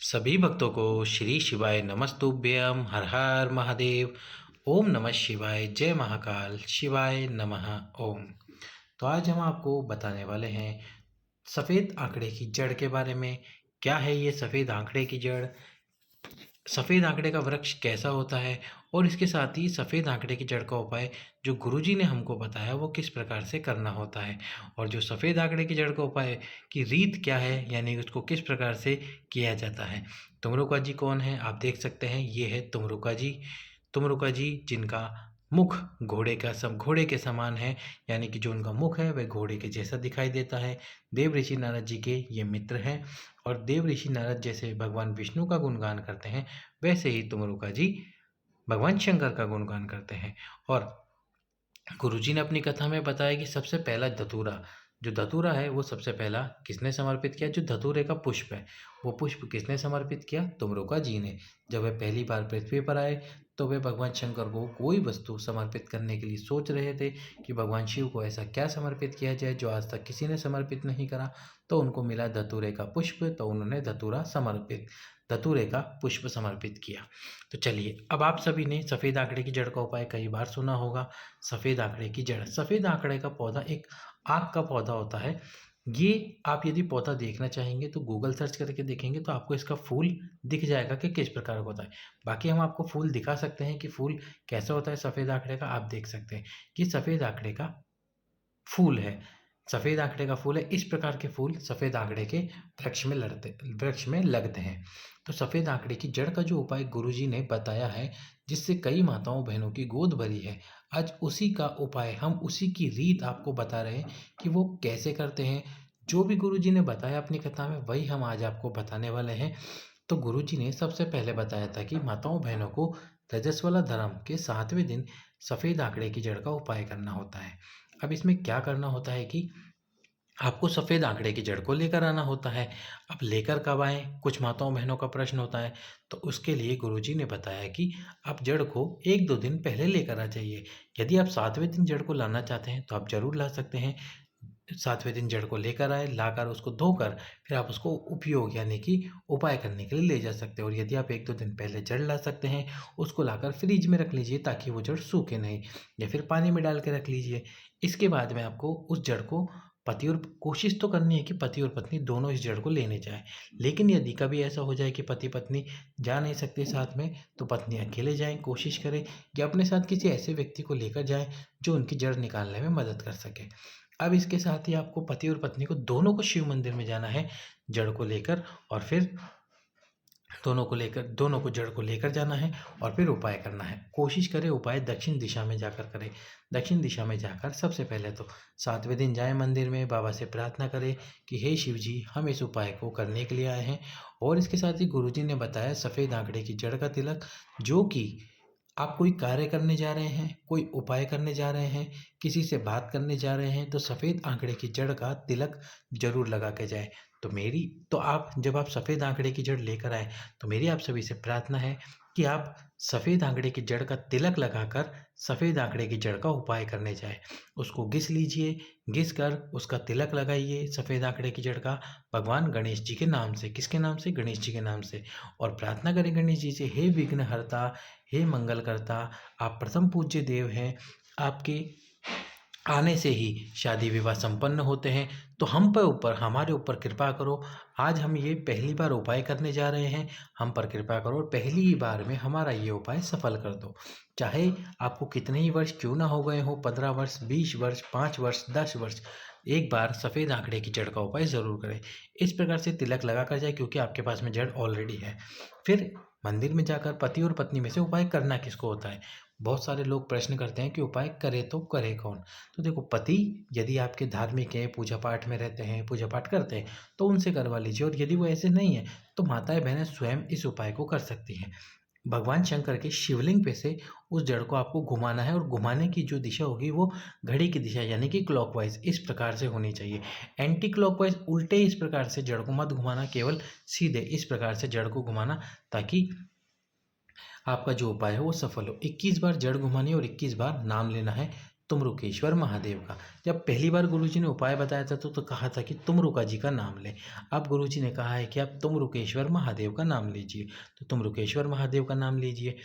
सभी भक्तों को श्री शिवाय नमस्तुभ्यम हर हर महादेव। ओम नमः शिवाय, जय महाकाल, शिवाय नमः। ओम। तो आज हम आपको बताने वाले हैं सफ़ेद आंकड़े की जड़ के बारे में। क्या है ये सफ़ेद आंकड़े की जड़, सफ़ेद आंकड़े का वृक्ष कैसा होता है, और इसके साथ ही सफ़ेद आंकड़े की जड़ का उपाय जो गुरुजी ने हमको बताया वो किस प्रकार से करना होता है, और जो सफ़ेद आंकड़े की जड़ का उपाय की रीत क्या है, यानी उसको किस प्रकार से किया जाता है। तुमरुका जी कौन है, आप देख सकते हैं, ये है तुमरुका जी। तुमरुका जी जिनका मुख घोड़े के समान है, यानी कि जो उनका मुख है वह घोड़े के जैसा दिखाई देता है। देव ऋषि नारद जी के ये मित्र हैं, और देव ऋषि नारद जैसे भगवान विष्णु का गुणगान करते हैं, वैसे ही तुमरुका जी भगवान शंकर का गुणगान करते हैं। और गुरुजी ने अपनी कथा में बताया कि सबसे पहला धतूरा, जो धतूरा है वो सबसे पहला किसने समर्पित किया, जो धतूरे का पुष्प है वो पुष्प किसने समर्पित किया, तुमरुका जी ने। जब वे पहली बार पृथ्वी पर आए तो वे भगवान शंकर को कोई वस्तु समर्पित करने के लिए सोच रहे थे कि भगवान शिव को ऐसा क्या समर्पित किया जाए जो आज तक किसी ने समर्पित नहीं करा। तो उनको मिला धतूरे का पुष्प, तो उन्होंने धतूरे का पुष्प समर्पित किया। तो चलिए, अब आप सभी ने सफ़ेद आंकड़े की जड़ का उपाय कई बार सुना होगा। सफ़ेद आंकड़े की जड़, सफ़ेद आंकड़े का पौधा एक आक का पौधा होता है। ये आप यदि पौधा देखना चाहेंगे तो गूगल सर्च करके देखेंगे तो आपको इसका फूल दिख जाएगा कि किस प्रकार का होता है। बाकी हम आपको फूल दिखा सकते हैं कि फूल कैसा होता है सफ़ेद आंकड़े का। आप देख सकते हैं कि सफ़ेद आंकड़े का फूल है, सफ़ेद आंकड़े का फूल है। इस प्रकार के फूल सफ़ेद आंकड़े के वृक्ष में लगते हैं। तो सफ़ेद आंकड़े की जड़ का जो उपाय गुरुजी ने बताया है, जिससे कई माताओं बहनों की गोद भरी है, आज उसी का उपाय, हम उसी की रीत आपको बता रहे हैं कि वो कैसे करते हैं। जो भी गुरुजी ने बताया अपनी कथा में वही हम आज आपको बताने वाले हैं। तो गुरुजी ने सबसे पहले बताया था कि माताओं बहनों को रजस्वला धर्म के 7वें दिन सफ़ेद आंकड़े की जड़ का उपाय करना होता है। अब इसमें क्या करना होता है कि आपको सफ़ेद आंकड़े की जड़ को लेकर आना होता है। अब लेकर कब आएँ? कुछ माताओं बहनों का प्रश्न होता है। तो उसके लिए गुरुजी ने बताया कि आप जड़ को 1-2 दिन पहले लेकर आ जाइए। यदि आप 7वें दिन जड़ को लाना चाहते हैं तो आप ज़रूर ला सकते हैं। 7वें दिन जड़ को लेकर आए, लाकर उसको धोकर फिर आप उसको उपयोग यानी कि उपाय करने के लिए ले जा सकते हैं। और यदि आप 1-2 दिन पहले जड़ ला सकते हैं, उसको लाकर फ्रिज में रख लीजिए ताकि वो जड़ सूखे नहीं, या फिर पानी में डाल के रख लीजिए। इसके बाद में आपको उस जड़ को कोशिश तो करनी है कि पति और पत्नी दोनों इस जड़ को लेने जाएँ। लेकिन यदि कभी ऐसा हो जाए कि पति-पत्नी जा नहीं सकते साथ में, तो पत्नी अकेले जाएँ, कोशिश करें, या अपने साथ किसी ऐसे व्यक्ति को लेकर जाएँ जो उनकी जड़ निकालने में मदद कर सके। अब इसके साथ ही आपको पति और पत्नी को दोनों को शिव मंदिर में जाना है जड़ को लेकर, और फिर दोनों को जड़ को लेकर जाना है और फिर उपाय करना है। कोशिश करें उपाय दक्षिण दिशा में जाकर करें। दक्षिण दिशा में जाकर सबसे पहले तो 7वें दिन जाएँ मंदिर में, बाबा से प्रार्थना करें कि हे शिव जी, हम इस उपाय को करने के लिए आए हैं। और इसके साथ ही गुरुजी ने बताया सफ़ेद आंकड़े की जड़ का तिलक, जो कि आप कोई कार्य करने जा रहे हैं, कोई उपाय करने जा रहे हैं, किसी से बात करने जा रहे हैं, तो सफ़ेद आंकड़े की जड़ का तिलक ज़रूर लगा के जाएँ। तो आप जब आप सफ़ेद आंकड़े की जड़ लेकर आएँ, तो मेरी आप सभी से प्रार्थना है कि आप सफ़ेद आंकड़े की जड़ का तिलक लगाकर सफ़ेद आंकड़े की जड़ का उपाय करने जाएँ। उसको घिस लीजिए, घिस कर उसका तिलक लगाइए सफ़ेद आंकड़े की जड़ का, भगवान गणेश जी के नाम से। किसके नाम से? गणेश जी के नाम से। और प्रार्थना करें गणेश जी से, हे विघ्नहर्ता, हे मंगलकर्ता, आप प्रथम पूज्य देव हैं, आपके आने से ही शादी विवाह संपन्न होते हैं, तो हमारे ऊपर कृपा करो। आज हम ये पहली बार उपाय करने जा रहे हैं, हम पर कृपा करो और पहली ही बार में हमारा ये उपाय सफल कर दो। चाहे आपको कितने ही वर्ष क्यों ना हो गए हों, 15 वर्ष, 20 वर्ष, 5 वर्ष, 10 वर्ष, एक बार सफ़ेद आंकड़े की जड़ का उपाय ज़रूर करें। इस प्रकार से तिलक लगा कर जाए, क्योंकि आपके पास में जड़ ऑलरेडी है। फिर मंदिर में जाकर पति और पत्नी में से उपाय करना किसको होता है? बहुत सारे लोग प्रश्न करते हैं कि उपाय करे तो करे कौन? तो देखो, पति यदि आपके धार्मिक हैं, पूजा पाठ में रहते हैं, पूजा पाठ करते हैं, तो उनसे करवा लीजिए। और यदि वो ऐसे नहीं है तो माताएं बहनें स्वयं इस उपाय को कर सकती हैं। भगवान शंकर के शिवलिंग पे से उस जड़ को आपको घुमाना है, और घुमाने की जो दिशा होगी वो घड़ी की दिशा यानी कि क्लॉकवाइज इस प्रकार से होनी चाहिए। एंटी क्लॉकवाइज उल्टे इस प्रकार से जड़ को मत घुमाना, केवल सीधे इस प्रकार से जड़ को घुमाना, ताकि आपका जो उपाय है वो सफल हो। 21 बार जड़ घुमानी है और 21 बार नाम लेना है। तुमरुकेश्वर महादेव का। जब पहली बार गुरुजी ने उपाय बताया था तो कहा था कि तुमरुका जी का नाम लें। अब गुरुजी ने कहा है कि आप तुमरुकेश्वर महादेव का नाम लीजिए, तो तुमरुकेश्वर महादेव का नाम लीजिए।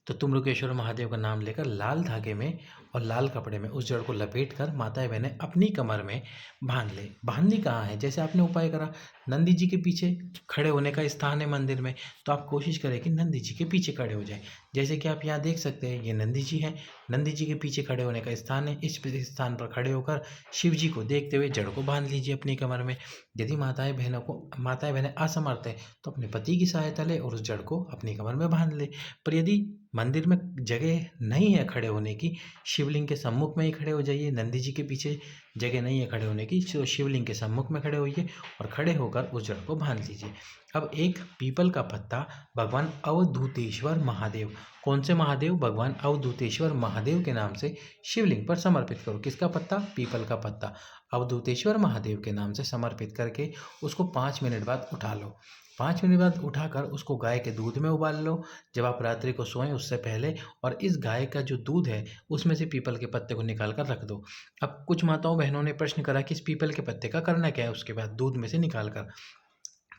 तो तुमरुकेश्वर महादेव का नाम लेकर लाल धागे में और लाल कपड़े में उस जड़ को लपेट कर माताएं बहनें अपनी कमर में बांध ले। बांधनी कहाँ है? जैसे आपने उपाय करा, नंदी जी के पीछे खड़े होने का स्थान है मंदिर में, तो आप कोशिश करें कि नंदी जी के पीछे खड़े हो जाए। जैसे कि आप यहाँ देख सकते हैं, ये नंदी जी हैं, नंदी जी के पीछे खड़े होने का स्थान है। इस स्थान पर खड़े होकर शिव जी को देखते हुए जड़ को बांध लीजिए अपनी कमर में। यदि माताएं बहनें असमर्थ हैं तो अपने पति की सहायता ले और उस जड़ को अपनी कमर में बांध ले। पर यदि मंदिर में जगह नहीं है खड़े होने की, शिवलिंग के सम्मुख में ही खड़े हो जाइए। नंदी जी के पीछे जगह नहीं है खड़े होने की, तो शिवलिंग के सम्मुख में खड़े होइए और खड़े होकर उस जड़ को बांध लीजिए। अब एक पीपल का पत्ता भगवान अवधूतेश्वर महादेव, कौन से महादेव? भगवान अवधूतेश्वर महादेव के नाम से शिवलिंग पर समर्पित करो। किसका पत्ता? पीपल का पत्ता अवधूतेश्वर महादेव के नाम से समर्पित करके उसको 5 मिनट बाद उठा लो। 5 मिनट बाद उठाकर उसको गाय के दूध में उबाल लो जब आप रात्रि को सोएं उससे पहले, और इस गाय का जो दूध है उसमें से पीपल के पत्ते को निकाल कर रख दो। अब कुछ माताओं बहनों ने प्रश्न करा कि इस पीपल के पत्ते का करना क्या है उसके बाद दूध में से निकाल कर।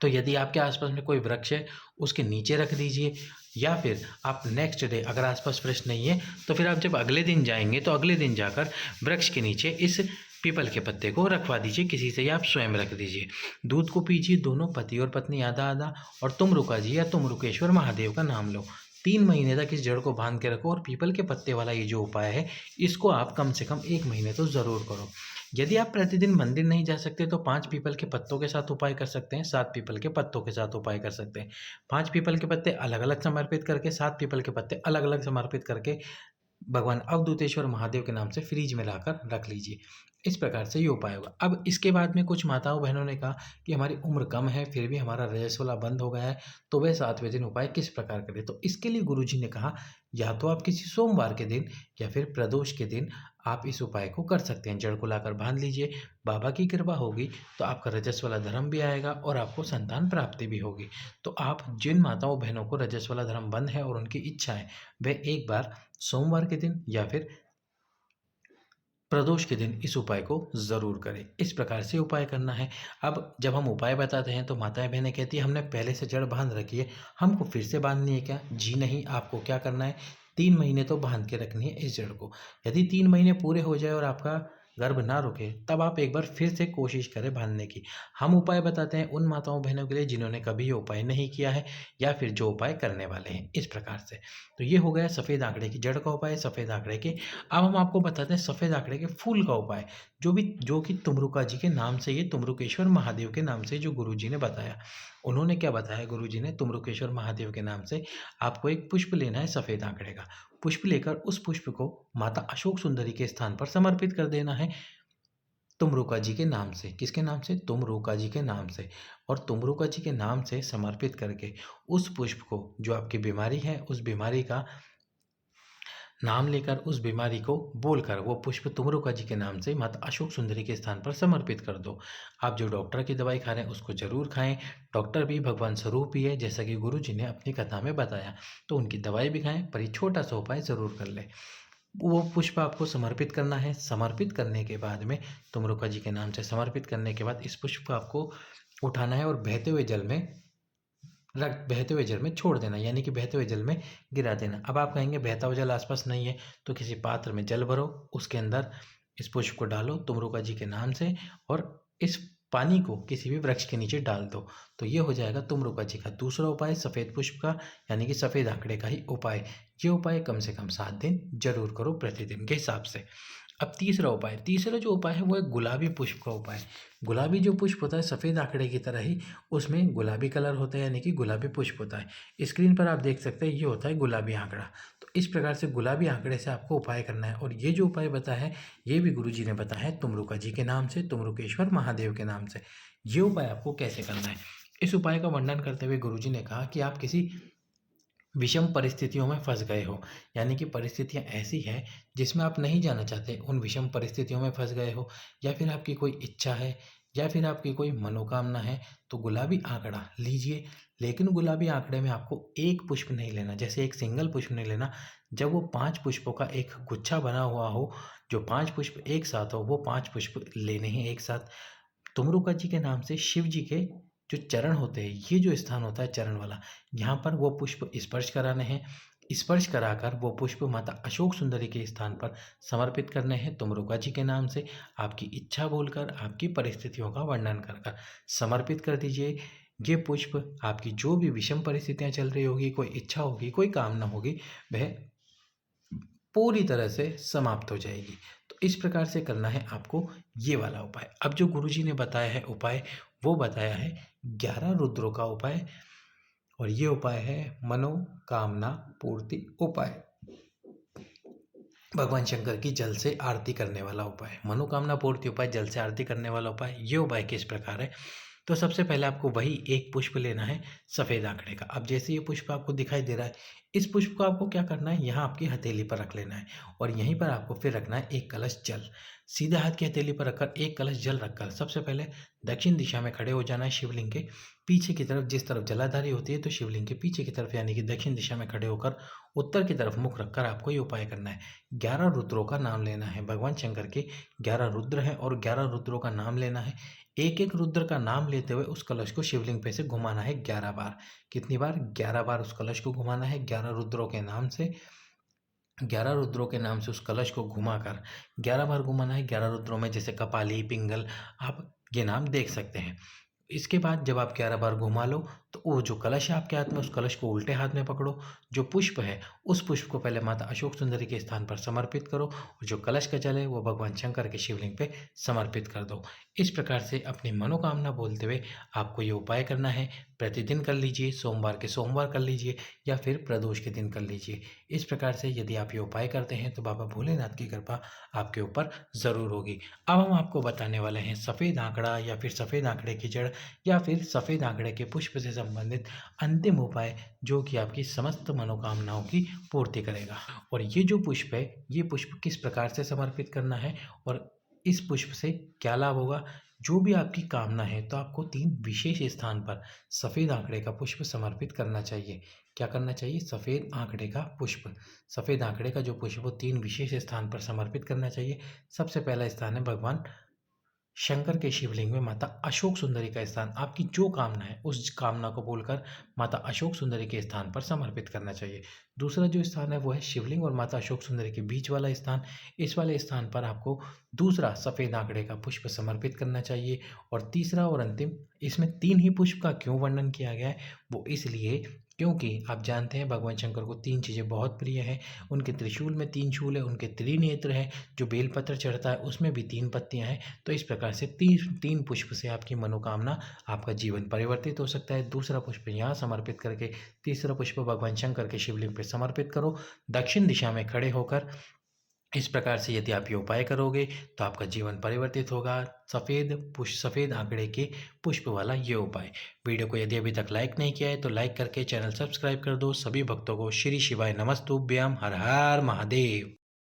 तो यदि आपके आसपास में कोई वृक्ष है उसके नीचे रख दीजिए, या फिर आप नेक्स्ट डे अगर आसपास वृक्ष नहीं है तो फिर आप जब अगले दिन जाएंगे तो अगले दिन जाकर वृक्ष के नीचे इस पीपल के पत्ते को रखवा दीजिए किसी से, या आप स्वयं रख दीजिए। दूध को पीजिए, दोनों पति और पत्नी आधा आधा, और तुमरुका जी या तुमरुकेश्वर महादेव का नाम लो। 3 महीने तक इस जड़ को बांध के रखो, और पीपल के पत्ते वाला ये जो उपाय है इसको आप कम से कम 1 महीने तो ज़रूर करो। यदि आप प्रतिदिन मंदिर नहीं जा सकते तो 5 पीपल के पत्तों के साथ उपाय कर सकते हैं, 7 पीपल के पत्तों के साथ उपाय कर सकते हैं। 5 पीपल के पत्ते अलग अलग समर्पित करके, 7 पीपल के पत्ते अलग अलग समर्पित करके भगवान अवधूतेश्वर महादेव के नाम से फ्रिज में लाकर रख लीजिए। इस प्रकार से ये उपाय होगा। अब इसके बाद में कुछ माताओं बहनों ने कहा कि हमारी उम्र कम है फिर भी हमारा रजस्वला बंद हो गया है, तो वह 7वें दिन उपाय किस प्रकार करें? तो इसके लिए गुरुजी ने कहा या तो आप किसी सोमवार के दिन या फिर प्रदोष के दिन आप इस उपाय को कर सकते हैं। जड़ को लाकर बांध लीजिए, बाबा की कृपा होगी तो आपका रजस्वला धर्म भी आएगा और आपको संतान प्राप्ति भी होगी। तो आप जिन माताओं बहनों को रजस्वला धर्म बंद है और उनकी इच्छा है वे एक बार सोमवार के दिन या फिर प्रदोष के दिन इस उपाय को ज़रूर करें। इस प्रकार से उपाय करना है। अब जब हम उपाय बताते हैं तो माताएं बहनें कहती है हमने पहले से जड़ बांध रखी है, हमको फिर से बांधनी है क्या? जी नहीं, आपको क्या करना है, 3 महीने तो बांध के रखनी है इस जड़ को। यदि 3 महीने पूरे हो जाए और आपका गर्भ ना रुके तब आप एक बार फिर से कोशिश करें बांधने की। हम उपाय बताते हैं उन माताओं बहनों के लिए जिन्होंने कभी ये उपाय नहीं किया है या फिर जो उपाय करने वाले हैं, इस प्रकार से। तो ये हो गया सफ़ेद आंकड़े की जड़ का उपाय, सफ़ेद आंकड़े के। अब हम आपको बताते हैं सफ़ेद आंकड़े के फूल का उपाय, जो कि तुमरुका जी के नाम से, ये तुमरुकेश्वर महादेव के नाम से जो गुरुजी ने बताया। उन्होंने क्या बताया गुरुजी ने? तुमरुकेश्वर महादेव के नाम से आपको एक पुष्प लेना है सफ़ेद आंकड़े का। पुष्प लेकर उस पुष्प को माता अशोक सुंदरी के स्थान पर समर्पित कर देना है तुमरुका जी के नाम से। किसके नाम से? तुमरुका जी के नाम से। और तुमरुका जी के नाम से समर्पित करके उस पुष्प को, जो आपकी बीमारी है उस बीमारी का नाम लेकर, उस बीमारी को बोलकर वो पुष्प तुमरुका जी के नाम से माता अशोक सुंदरी के स्थान पर समर्पित कर दो। आप जो डॉक्टर की दवाई खा रहे हैं उसको जरूर खाएं। डॉक्टर भी भगवान स्वरूप ही है, जैसा कि गुरु जी ने अपनी कथा में बताया। तो उनकी दवाई भी खाएं, पर ये छोटा सा उपाय ज़रूर कर लें। वो पुष्प आपको समर्पित करना है। समर्पित करने के बाद में, तुमरुका जी के नाम से समर्पित करने के बाद, इस पुष्प को आपको उठाना है और बहते हुए जल में छोड़ देना, यानी कि बहते हुए जल में गिरा देना। अब आप कहेंगे बहता हुआ जल आसपास नहीं है, तो किसी पात्र में जल भरो, उसके अंदर इस पुष्प को डालो तुमरुका जी के नाम से, और इस पानी को किसी भी वृक्ष के नीचे डाल दो। तो ये हो जाएगा तुमरुका जी का दूसरा उपाय, सफ़ेद पुष्प का, यानी कि सफ़ेद आंकड़े का ही उपाय। ये उपाय कम से कम 7 दिन जरूर करो प्रतिदिन के हिसाब से। अब तीसरा जो उपाय है वो है गुलाबी पुष्प का उपाय। गुलाबी जो पुष्प होता है सफ़ेद आंकड़े की तरह ही उसमें गुलाबी कलर होता है, यानी कि गुलाबी पुष्प होता है। स्क्रीन पर आप देख सकते हैं ये होता है गुलाबी आंकड़ा। तो इस प्रकार से गुलाबी आंकड़े से आपको उपाय करना है। और ये जो उपाय बताया है ये भी गुरु जी ने बताया है तुमरुका जी के नाम से, तुमरुकेश्वर महादेव के नाम से। ये उपाय आपको कैसे करना है, इस उपाय का वर्णन करते हुए गुरु जी ने कहा कि आप किसी विषम परिस्थितियों में फंस गए हो, यानी कि परिस्थितियां ऐसी हैं जिसमें आप नहीं जाना चाहते, उन विषम परिस्थितियों में फंस गए हो, या फिर आपकी कोई इच्छा है या फिर आपकी कोई मनोकामना है तो गुलाबी आंकड़ा लीजिए। लेकिन गुलाबी आंकड़े में आपको एक पुष्प नहीं लेना, जैसे एक सिंगल पुष्प नहीं लेना। जब वो 5 पुष्पों का एक गुच्छा बना हुआ हो, जो 5 पुष्प एक साथ हो, वो 5 पुष्प लेने हैं एक साथ। तुमरुका जी के नाम से शिव जी के जो चरण होते हैं, ये जो स्थान होता है चरण वाला, यहाँ पर वो पुष्प स्पर्श कराने हैं। स्पर्श कराकर वो पुष्प माता अशोक सुंदरी के स्थान पर समर्पित करने हैं। तुमरुका जी के नाम से आपकी इच्छा बोलकर, आपकी परिस्थितियों का वर्णन कर कर समर्पित कर दीजिए। ये पुष्प आपकी जो भी विषम परिस्थितियां चल रही होगी, कोई इच्छा होगी, कोई कामना होगी, वह पूरी तरह से समाप्त हो जाएगी। तो इस प्रकार से करना है आपको ये वाला उपाय। अब जो गुरुजी ने बताया है उपाय, वो बताया है 11 रुद्रों का उपाय, और ये उपाय है मनोकामना पूर्ति उपाय। भगवान शंकर की जल से आरती करने वाला उपाय, मनोकामना पूर्ति उपाय, जल से आरती करने वाला उपाय। ये उपाय किस प्रकार है? तो सबसे पहले आपको वही एक पुष्प लेना है सफ़ेद आंकड़े का। अब जैसे ये पुष्प आपको दिखाई दे रहा है, इस पुष्प को आपको क्या करना है, यहाँ आपकी हथेली पर रख लेना है, और यहीं पर आपको फिर रखना है एक कलश जल। सीधे हाथ की हथेली पर रखकर एक कलश जल रखकर सबसे पहले दक्षिण दिशा में खड़े हो जाना है। शिवलिंग के पीछे की तरफ, जिस तरफ जलाधारी होती है, तो शिवलिंग के पीछे की तरफ यानी कि दक्षिण दिशा में खड़े होकर उत्तर की तरफ मुख रखकर आपको ये उपाय करना है। 11 रुद्रों का नाम लेना है। भगवान शंकर के 11 रुद्र हैं और 11 रुद्रों का नाम लेना है। एक एक रुद्र का नाम लेते हुए उस कलश को शिवलिंग पे से घुमाना है 11 बार। कितनी बार? 11 बार उस कलश को घुमाना है। 11 रुद्रों के नाम से, 11 रुद्रों के नाम से उस कलश को घुमाकर 11 बार घुमाना है। 11 रुद्रों में जैसे कपाली, पिंगल, आप ये नाम देख सकते हैं। इसके बाद जब आप 11 बार घुमा लो, तो वो जो कलश है आपके हाथ में, उस कलश को उल्टे हाथ में पकड़ो। जो पुष्प है, उस पुष्प को पहले माता अशोक सुंदरी के स्थान पर समर्पित करो, और जो कलश का जल है वो भगवान शंकर के शिवलिंग पे समर्पित कर दो। इस प्रकार से अपनी मनोकामना बोलते हुए आपको ये उपाय करना है। प्रतिदिन कर लीजिए, सोमवार के सोमवार कर लीजिए, या फिर प्रदोष के दिन कर लीजिए। इस प्रकार से यदि आप ये उपाय करते हैं तो बाबा भोलेनाथ की कृपा आपके ऊपर ज़रूर होगी। अब हम आपको बताने वाले हैं सफ़ेद आंकड़ा या फिर सफ़ेद आंकड़े की जड़ या फिर सफ़ेद आंकड़े के पुष्प से संबंधित अंतिम उपाय, जो कि आपकी समस्त मनोकामनाओं की पूर्ति करेगा। और ये जो पुष्प है, ये पुष्प किस प्रकार से समर्पित करना है और इस पुष्प से क्या लाभ होगा? जो भी आपकी कामना है, तो आपको 3 विशेष स्थान पर सफ़ेद आंकड़े का पुष्प समर्पित करना चाहिए। क्या करना चाहिए? सफ़ेद आंकड़े का पुष्प। सफ़ेद आंकड़े का जो पुष्प, वो 3 विशेष स्थान पर समर्पित करना चाहिए। सबसे पहला स्थान है भगवान शंकर के शिवलिंग में माता अशोक सुंदरी का स्थान। आपकी जो कामना है, उस कामना को बोलकर माता अशोक सुंदरी के स्थान पर समर्पित करना चाहिए। दूसरा जो स्थान है वो है शिवलिंग और माता अशोक सुंदरी के बीच वाला स्थान। इस वाले स्थान पर आपको दूसरा सफ़ेद आंकड़े का पुष्प समर्पित करना चाहिए। और तीसरा और अंतिम, इसमें 3 ही पुष्प का क्यों वर्णन किया गया है? वो इसलिए क्योंकि आप जानते हैं भगवान शंकर को 3 चीज़ें बहुत प्रिय हैं। उनके त्रिशूल में 3 शूल है, उनके त्रिनेत्र हैं, जो बेलपत्र चढ़ता है उसमें भी 3 पत्तियां हैं। तो इस प्रकार से 3 पुष्प से आपकी मनोकामना, आपका जीवन परिवर्तित हो सकता है। दूसरा पुष्प यहाँ समर्पित करके तीसरा पुष्प भगवान शंकर के शिवलिंग पर समर्पित करो, दक्षिण दिशा में खड़े होकर। इस प्रकार से यदि आप ये उपाय करोगे तो आपका जीवन परिवर्तित होगा। सफ़ेद आंकड़े के पुष्प वाला ये उपाय। वीडियो को यदि अभी तक लाइक नहीं किया है तो लाइक करके चैनल सब्सक्राइब कर दो। सभी भक्तों को श्री शिवाय नमस्तुभ्यम। हर हर महादेव।